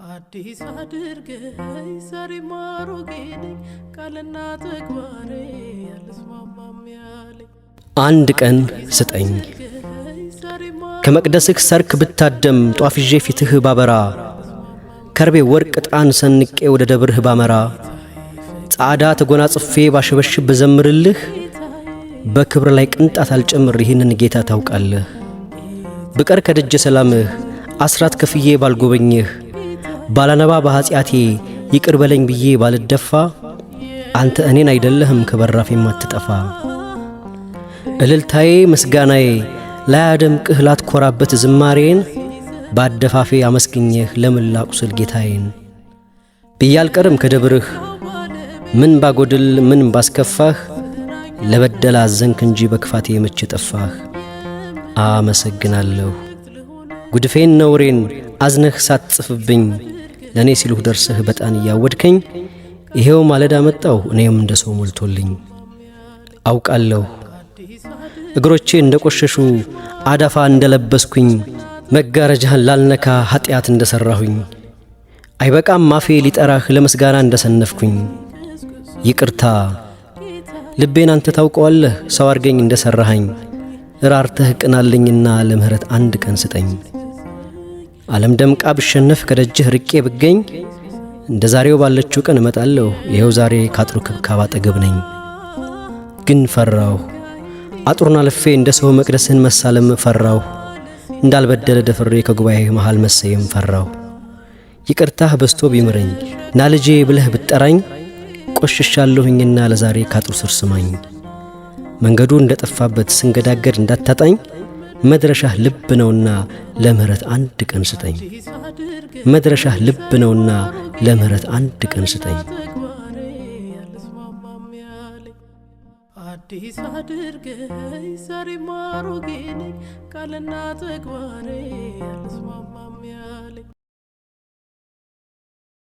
አዲስ አድርገኝ ዛሬ ማሮጌኔ ቃልና ተግባሬ ያልስማማም ያለኝ አንድ ቀን ስጠኝ ከመቅደስህ ሰርክ ብታደም ጧፍ ይዤ ፊትህ ባበራ ከርቤ ወርቅ ዕጣን ሰንቄ ወደ ደብርህ ባመራ ጻዕዳ ተጎናጽፌ ባሸበሽብ በዘምርልህ በክብር ላይ ቅንጣት አልጨምር ይህንን ጌታ ታውቃለህ። ብቀር ከደጀ ሰላምህ አስራት ከፍዬ ባልጎበኝህ ባላነባ በኃጢአቴ ይቅር በለኝ ብዬ ባልደፋ አንተ እኔን አይደለህም ከበራፌ ማትጠፋ። እልልታዬ ምስጋናዬ ላያደምቅህ ላትኮራበት ዝማሬን ባደፋፌ አመስግኜህ ለምን ላቁስል ጌታዬን። ብያልቀርም ከደብርህ ምን ባጎድል ምን ባስከፋህ ለበደል አዘንክ እንጂ በክፋቴ መቼ ጠፋህ። አመሰግናለሁ ጉድፌን ነውሬን አዝነህ ሳትጽፍብኝ ለኔ ሲሉህ ደርሰህ በጣን እያወድከኝ ይሄው ማለዳ መጣው እኔም እንደ ሰው ሞልቶልኝ። አውቃለሁ እግሮቼ እንደቆሸሹ አዳፋ እንደለበስኩኝ መጋረጃህን ላልነካ ኃጢአት እንደሰራሁኝ አይበቃም ማፌ ሊጠራህ ለመስጋና እንደሰነፍኩኝ። ይቅርታ ልቤን አንተ ታውቀዋለህ ሰው አርገኝ እንደሰራኸኝ ራርተህ ቅናልኝና ለምህረት አንድ ቀን ስጠኝ። ዓለም ደምቃ ብሸነፍ ከደጅህ ርቄ ብገኝ እንደ ዛሬው ባለችው ቀን እመጣለሁ ይኸው ዛሬ ካጥሩ ክብካባ አጠገብ ነኝ። ግን ፈራሁ አጥሩን አልፌ እንደ ሰው መቅደስህን መሳለም ፈራሁ እንዳልበደለ ደፍሬ ከጉባኤህ መሃል መሰየም ፈራሁ። ይቅርታህ በስቶ ቢምረኝ ና ልጄ ብለህ ብትጠራኝ ቆሽሻለሁኝና ለዛሬ ካጥሩ ስር ስማኝ። መንገዱ እንደጠፋበት ስንገዳገድ እንዳታጣኝ መድረሻህ ልብ ነውና ለምህረት አንድ ቀን ስጠኝ። መድረሻህ ልብ ነውና ለምህረት አንድ ቀን ስጠኝ። አዲስ አድርገኝ ዛሬ ማሮጌኔ ቃልና ተግባሬ ያልስማማም